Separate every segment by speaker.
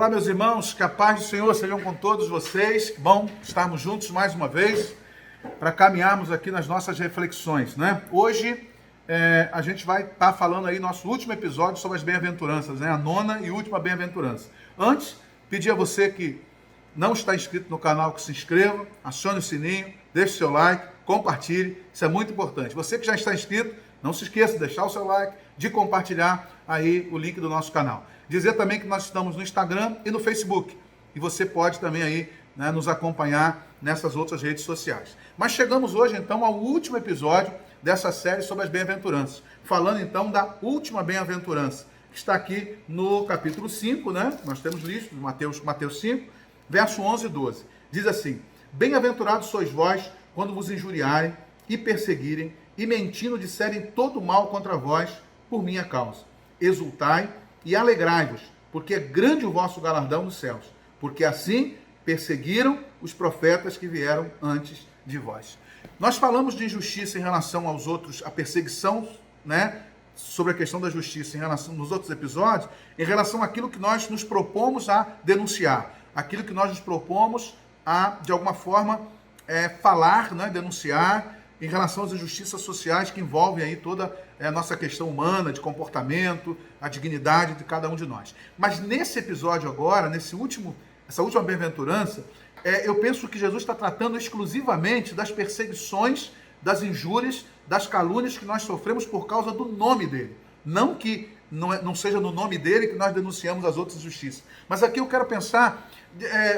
Speaker 1: Olá, meus irmãos, que a paz do Senhor sejam com todos vocês. Que bom estarmos juntos mais uma vez para caminharmos aqui nas nossas reflexões, né? Hoje a gente vai estar falando aí nosso último episódio sobre as bem-aventuranças, né? A nona e última bem-aventurança. Antes, pedir a você que não está inscrito no canal que se inscreva, acione o sininho, deixe seu like, compartilhe, isso é muito importante. Você que já está inscrito, não se esqueça de deixar o seu like, de compartilhar aí o link do nosso canal. Dizer também que nós estamos no Instagram e no Facebook. E você pode também aí, né, nos acompanhar nessas outras redes sociais. Mas chegamos hoje então ao último episódio dessa série sobre as bem-aventuranças. Falando então da última bem-aventurança, que está aqui no capítulo 5, né? Nós temos listo, Mateus 5, verso 11 e 12. Diz assim: Bem-aventurados sois vós quando vos injuriarem e perseguirem e mentindo disserem todo mal contra vós por minha causa. Exultai e alegrai-vos, porque é grande o vosso galardão nos céus, porque assim perseguiram os profetas que vieram antes de vós. Nós falamos de injustiça em relação aos outros, a perseguição, né, sobre a questão da justiça em relação nos outros episódios, em relação àquilo que nós nos propomos a denunciar, aquilo que nós nos propomos a, de alguma forma, falar, né, denunciar, em relação às injustiças sociais que envolvem aí toda a nossa questão humana, de comportamento, a dignidade de cada um de nós. Mas nesse episódio agora, essa última bem-aventurança, eu penso que Jesus está tratando exclusivamente das perseguições, das injúrias, das calúnias que nós sofremos por causa do nome dele. Não que não seja no nome dele que nós denunciamos as outras injustiças. Mas aqui eu quero pensar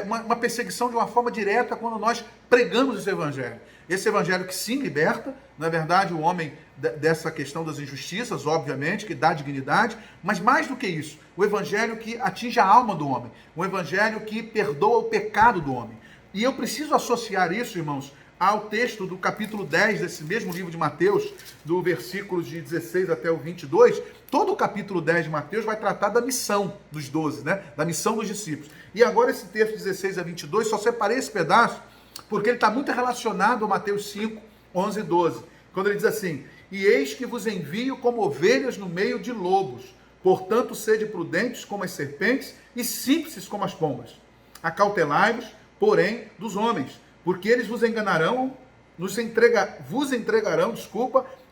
Speaker 1: uma perseguição de uma forma direta quando nós pregamos esse evangelho. Esse evangelho que sim liberta, na verdade, o homem dessa questão das injustiças, obviamente, que dá dignidade, mas mais do que isso, o evangelho que atinge a alma do homem, o evangelho que perdoa o pecado do homem. E eu preciso associar isso, irmãos, ao texto do capítulo 10 desse mesmo livro de Mateus, do versículos de 16 até o 22, todo o capítulo 10 de Mateus vai tratar da missão dos 12, né? Da missão dos discípulos. E agora esse texto 16 a 22, só separei esse pedaço, porque ele está muito relacionado a Mateus 5, 11 e 12, quando ele diz assim: E eis que vos envio como ovelhas no meio de lobos, portanto sede prudentes como as serpentes e simples como as pombas. Acautelai-vos, porém, dos homens, porque eles vos entregarão,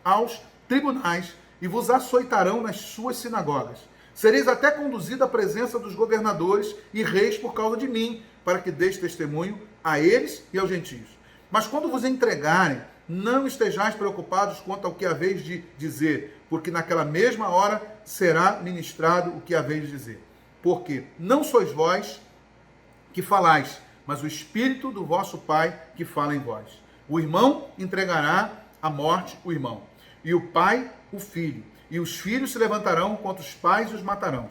Speaker 1: aos tribunais e vos açoitarão nas suas sinagogas. Sereis até conduzido à presença dos governadores e reis por causa de mim, para que deis testemunho a eles e aos gentios. Mas quando vos entregarem, não estejais preocupados quanto ao que haveis de dizer, porque naquela mesma hora será ministrado o que haveis de dizer. Porque não sois vós que falais, mas o Espírito do vosso Pai que fala em vós. O irmão entregará à morte o irmão, e o pai o filho, e os filhos se levantarão contra os pais e os matarão.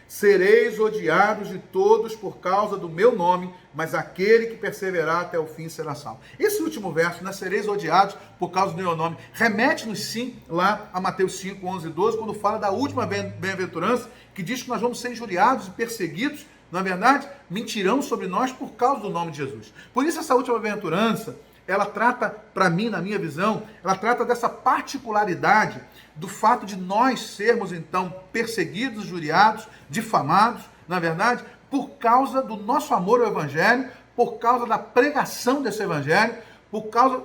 Speaker 1: Sereis odiados de todos por causa do meu nome, mas aquele que perseverar até o fim será salvo. Esse último verso, né, sereis odiados por causa do meu nome, remete-nos sim lá a Mateus 5, 11 e 12, quando fala da última bem-aventurança, que diz que nós vamos ser injuriados e perseguidos, na verdade, mentirão sobre nós por causa do nome de Jesus. Por isso essa última bem-aventurança, ela trata, para mim, na minha visão, ela trata dessa particularidade do fato de nós sermos, então, perseguidos, injuriados, difamados, na verdade, por causa do nosso amor ao Evangelho, por causa da pregação desse Evangelho, por causa,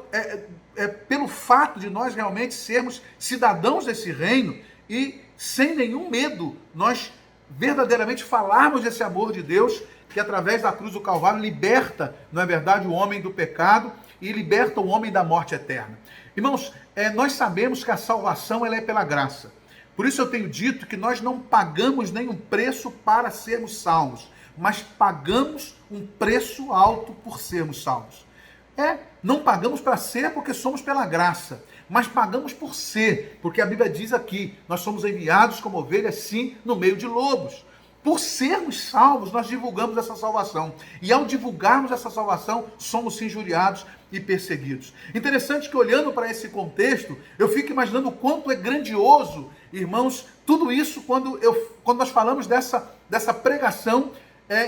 Speaker 1: pelo fato de nós realmente sermos cidadãos desse reino e, sem nenhum medo, nós verdadeiramente falarmos desse amor de Deus, que através da cruz do Calvário liberta, não é verdade, o homem do pecado e liberta o homem da morte eterna. Irmãos, nós sabemos que a salvação ela é pela graça. Por isso eu tenho dito que nós não pagamos nenhum preço para sermos salvos, mas pagamos um preço alto por sermos salvos. Não pagamos para ser porque somos pela graça, mas pagamos por ser, porque a Bíblia diz aqui, nós somos enviados como ovelhas, sim, no meio de lobos. Por sermos salvos, nós divulgamos essa salvação. E ao divulgarmos essa salvação, somos injuriados e perseguidos. Interessante que, olhando para esse contexto, eu fico imaginando o quanto é grandioso, irmãos, tudo isso quando nós falamos dessa pregação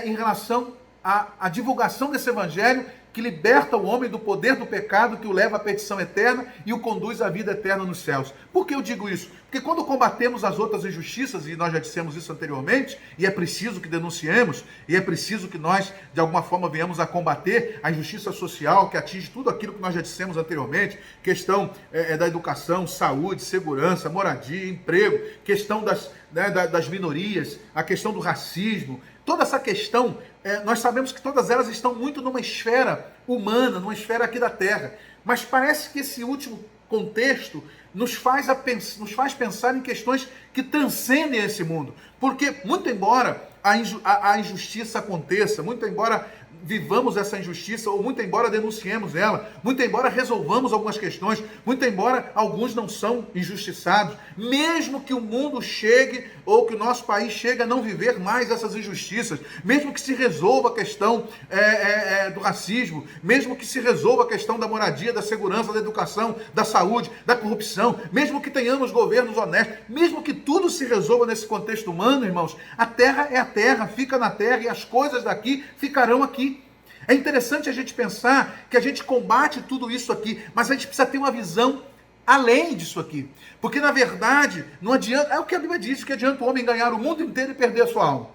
Speaker 1: em relação à divulgação desse evangelho que liberta o homem do poder do pecado, que o leva à perdição eterna e o conduz à vida eterna nos céus. Por que eu digo isso? Porque quando combatemos as outras injustiças, e nós já dissemos isso anteriormente, e é preciso que denunciemos, e é preciso que nós, de alguma forma, venhamos a combater a injustiça social, que atinge tudo aquilo que nós já dissemos anteriormente, questão da educação, saúde, segurança, moradia, emprego, questão das minorias, a questão do racismo, toda essa questão, nós sabemos que todas elas estão muito numa esfera humana, numa esfera aqui da Terra, mas parece que esse último contexto nos faz pensar em questões que transcendem esse mundo. Porque, muito embora a injustiça aconteça, muito embora vivamos essa injustiça, ou muito embora denunciemos ela, muito embora resolvamos algumas questões, muito embora alguns não são injustiçados, mesmo que o mundo chegue, ou que o nosso país chegue a não viver mais essas injustiças, mesmo que se resolva a questão do racismo, mesmo que se resolva a questão da moradia, da segurança, da educação, da saúde, da corrupção, mesmo que tenhamos governos honestos, mesmo que tudo se resolva nesse contexto humano, irmãos, a terra é a terra, fica na terra e as coisas daqui ficarão aqui. É interessante a gente pensar que a gente combate tudo isso aqui, mas a gente precisa ter uma visão além disso aqui. Porque, na verdade, não adianta, é o que a Bíblia diz, que adianta o homem ganhar o mundo inteiro e perder a sua alma.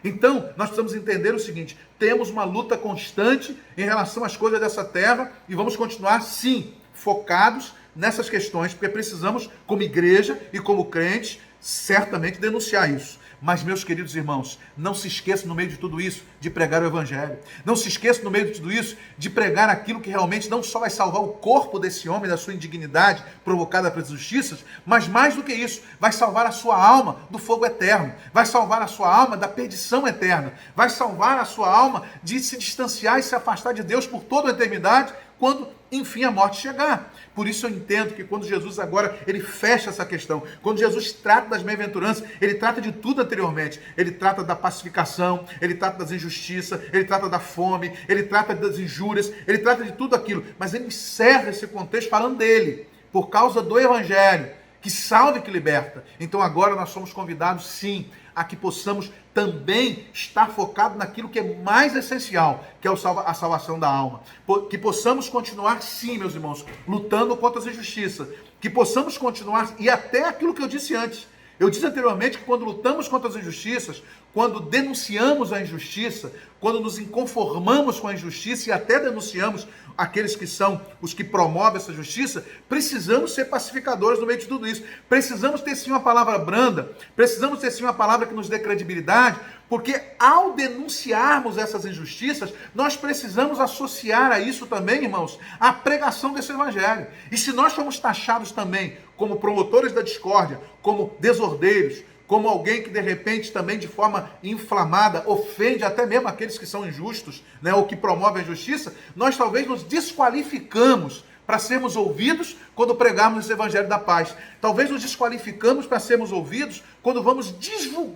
Speaker 1: Então, nós precisamos entender o seguinte, temos uma luta constante em relação às coisas dessa terra e vamos continuar, sim, focados nessas questões, porque precisamos, como igreja e como crentes, certamente denunciar isso. Mas, meus queridos irmãos, não se esqueça no meio de tudo isso de pregar o Evangelho. Não se esqueça no meio de tudo isso de pregar aquilo que realmente não só vai salvar o corpo desse homem da sua indignidade provocada pelas injustiças, mas mais do que isso, vai salvar a sua alma do fogo eterno, vai salvar a sua alma da perdição eterna, vai salvar a sua alma de se distanciar e se afastar de Deus por toda a eternidade, quando, enfim, a morte chegar. Por isso eu entendo que quando Jesus agora, ele fecha essa questão, quando Jesus trata das bem-aventuranças, ele trata de tudo anteriormente, ele trata da pacificação, ele trata das injustiças, ele trata da fome, ele trata das injúrias, ele trata de tudo aquilo, mas ele encerra esse contexto falando dele, por causa do Evangelho, que salva e que liberta. Então agora nós somos convidados, sim, a que possamos também estar focado naquilo que é mais essencial, que é a salvação da alma. Que possamos continuar, sim, meus irmãos, lutando contra as injustiças. Que possamos continuar, e até aquilo que eu disse antes. Eu disse anteriormente que quando lutamos contra as injustiças, quando denunciamos a injustiça, quando nos inconformamos com a injustiça e até denunciamos aqueles que são os que promovem essa justiça, precisamos ser pacificadores no meio de tudo isso. Precisamos ter sim uma palavra branda, precisamos ter sim uma palavra que nos dê credibilidade, porque ao denunciarmos essas injustiças, nós precisamos associar a isso também, irmãos, a pregação desse evangelho. E se nós formos taxados também como promotores da discórdia, como desordeiros, como alguém que de repente também de forma inflamada ofende até mesmo aqueles que são injustos, né, ou que promovem a justiça, nós talvez nos desqualificamos para sermos ouvidos quando pregarmos esse evangelho da paz. Talvez nos desqualificamos para sermos ouvidos quando vamos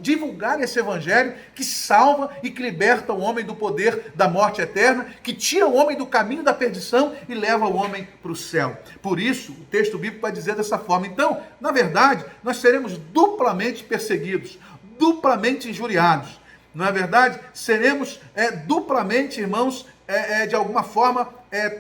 Speaker 1: divulgar esse evangelho que salva e que liberta o homem do poder da morte eterna, que tira o homem do caminho da perdição e leva o homem para o céu. Por isso, o texto bíblico vai dizer dessa forma. Então, na verdade, nós seremos duplamente perseguidos, duplamente injuriados. Não é verdade? Seremos duplamente, irmãos, de alguma forma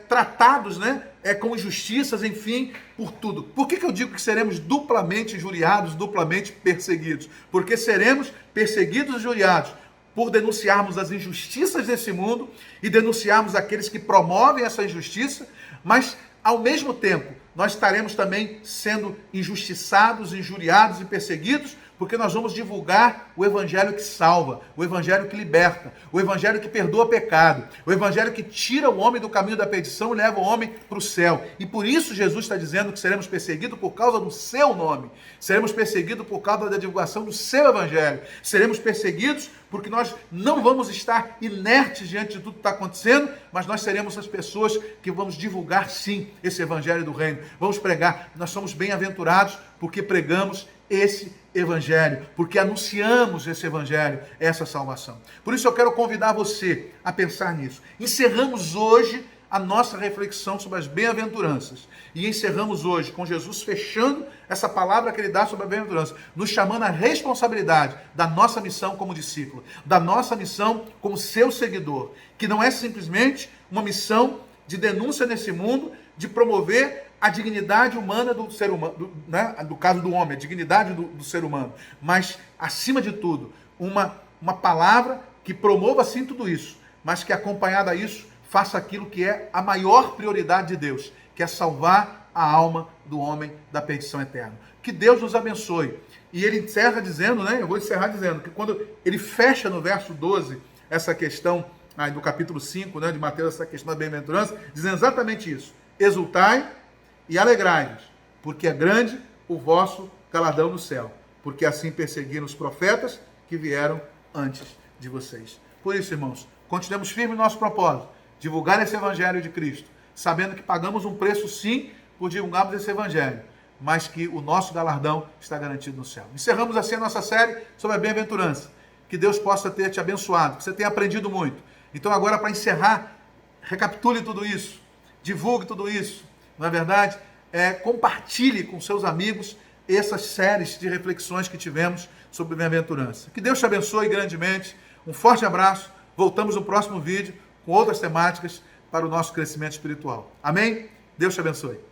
Speaker 1: tratados, né? Com injustiças, enfim, por tudo. Por que eu digo que seremos duplamente injuriados, duplamente perseguidos? Porque seremos perseguidos e injuriados por denunciarmos as injustiças desse mundo e denunciarmos aqueles que promovem essa injustiça, mas, ao mesmo tempo, nós estaremos também sendo injustiçados, injuriados e perseguidos, porque nós vamos divulgar o evangelho que salva, o evangelho que liberta, o evangelho que perdoa pecado, o evangelho que tira o homem do caminho da perdição e leva o homem para o céu. E por isso Jesus está dizendo que seremos perseguidos por causa do seu nome, seremos perseguidos por causa da divulgação do seu evangelho, seremos perseguidos porque nós não vamos estar inertes diante de tudo que está acontecendo, mas nós seremos as pessoas que vamos divulgar sim esse evangelho do reino, vamos pregar. Nós somos bem-aventurados porque pregamos esse evangelho, porque anunciamos esse evangelho, essa salvação. Por isso eu quero convidar você a pensar nisso. Encerramos hoje a nossa reflexão sobre as bem-aventuranças. E encerramos hoje com Jesus fechando essa palavra que ele dá sobre a bem-aventurança, nos chamando à responsabilidade da nossa missão como discípulo, da nossa missão como seu seguidor, que não é simplesmente uma missão de denúncia nesse mundo, de promover a dignidade humana do ser humano, né? Do caso do homem, a dignidade do ser humano, mas, acima de tudo, uma palavra que promova sim tudo isso, mas que acompanhada a isso, faça aquilo que é a maior prioridade de Deus, que é salvar a alma do homem da perdição eterna. Que Deus nos abençoe. E ele encerra dizendo, né? Eu vou encerrar dizendo que quando ele fecha no verso 12 essa questão do capítulo 5, né, de Mateus, essa questão da bem-aventurança, dizendo exatamente isso. Exultai e alegrai-vos, porque é grande o vosso galardão no céu, porque assim perseguiram os profetas que vieram antes de vocês. Por isso, irmãos, continuemos firmes no nosso propósito, divulgar esse evangelho de Cristo, sabendo que pagamos um preço sim por divulgarmos esse evangelho, mas que o nosso galardão está garantido no céu. Encerramos assim a nossa série sobre a bem-aventurança. Que Deus possa ter te abençoado, que você tenha aprendido muito. Então agora, para encerrar, recapitule tudo isso, divulgue tudo isso, não é verdade? Compartilhe com seus amigos essas séries de reflexões que tivemos sobre bem-aventurança. Que Deus te abençoe grandemente. Um forte abraço. Voltamos no próximo vídeo com outras temáticas para o nosso crescimento espiritual. Amém? Deus te abençoe.